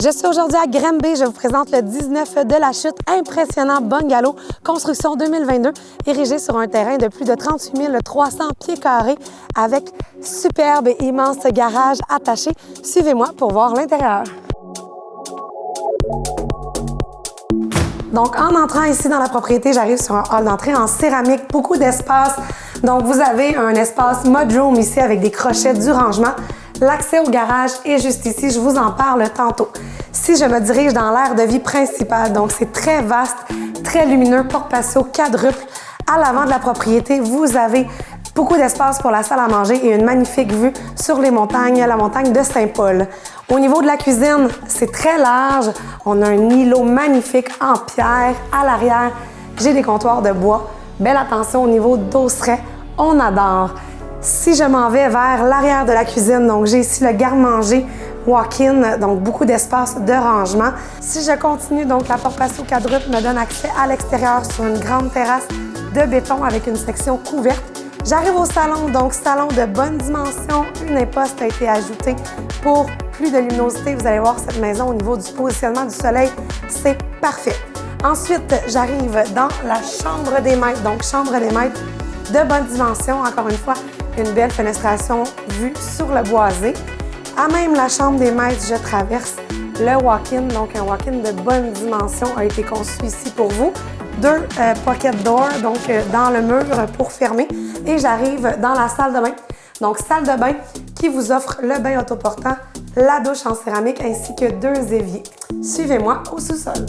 Je suis aujourd'hui à Granby. Je vous présente le 19 de la chute, impressionnant bungalow, construction 2022, érigé sur un terrain de plus de 38 300 pieds carrés avec superbe et immense garage attaché. Suivez-moi pour voir l'intérieur. Donc, en entrant ici dans la propriété, j'arrive sur un hall d'entrée en céramique, beaucoup d'espace. Donc, vous avez un espace mudroom ici avec des crochets, du rangement. L'accès au garage est juste ici, je vous en parle tantôt. Si je me dirige dans l'aire de vie principale, donc c'est très vaste, très lumineux, porte patio quadruple. À l'avant de la propriété, vous avez beaucoup d'espace pour la salle à manger et une magnifique vue sur les montagnes, la montagne de Saint-Paul. Au niveau de la cuisine, c'est très large. On a un îlot magnifique en pierre. À l'arrière, j'ai des comptoirs de bois. Belle attention au niveau d'osserets. On adore. Si je m'en vais vers l'arrière de la cuisine, donc j'ai ici le garde-manger walk-in, donc beaucoup d'espace de rangement. Si je continue, donc la porte patio quadruple me donne accès à l'extérieur sur une grande terrasse de béton avec une section couverte. J'arrive au salon, donc salon de bonne dimension. Une imposte a été ajoutée pour plus de luminosité. Vous allez voir cette maison au niveau du positionnement du soleil, c'est parfait. Ensuite, j'arrive dans la chambre des maîtres, donc chambre des maîtres de bonne dimension. Encore une fois, une belle fenestration vue sur le boisé. À même la chambre des maîtres, je traverse le walk-in, donc un walk-in de bonne dimension a été conçu ici pour vous. Deux pocket doors, donc dans le mur pour fermer. Et j'arrive dans la salle de bain. Donc, salle de bain qui vous offre le bain autoportant, la douche en céramique ainsi que deux éviers. Suivez-moi au sous-sol.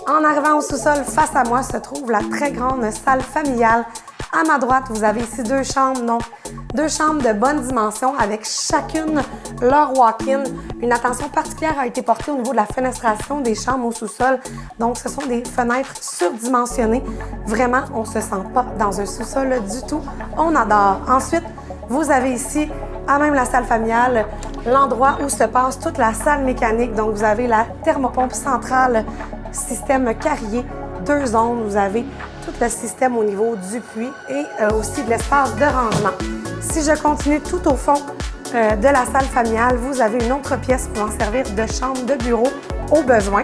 En arrivant au sous-sol, face à moi se trouve la très grande salle familiale. À ma droite, vous avez ici deux chambres, donc deux chambres de bonne dimension avec chacune leur walk-in. Une attention particulière a été portée au niveau de la fenestration des chambres au sous-sol. Donc, ce sont des fenêtres surdimensionnées. Vraiment, on ne se sent pas dans un sous-sol du tout. On adore. Ensuite, vous avez ici, à même la salle familiale, l'endroit où se passe toute la salle mécanique. Donc, vous avez la thermopompe centrale, système carrier, deux zones. Vous avez tout le système au niveau du puits et aussi de l'espace de rangement. Si je continue tout au fond de la salle familiale, vous avez une autre pièce pour en servir de chambre de bureau au besoin.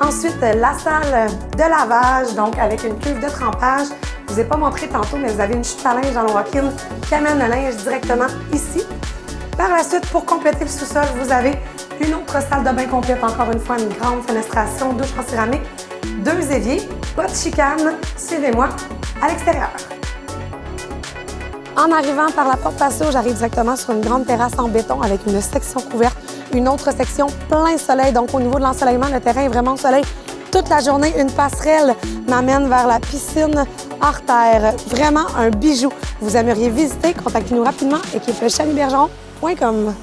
Ensuite, la salle de lavage, donc avec une cuve de trempage. Je ne vous ai pas montré tantôt, mais vous avez une chute à linge dans le walk-in qui amène le linge directement ici. Par la suite, pour compléter le sous-sol, vous avez une autre salle de bain complète, encore une fois, une grande fenestration, douche en céramique, deux éviers, pas de chicane. Suivez-moi à l'extérieur. En arrivant par la porte patio, j'arrive directement sur une grande terrasse en béton avec une section couverte, une autre section plein soleil. Donc, au niveau de l'ensoleillement, le terrain est vraiment au soleil toute la journée. Une passerelle m'amène vers la piscine hors terre. Vraiment un bijou. Vous aimeriez visiter? Contactez-nous rapidement, équipe chanibergeron.com.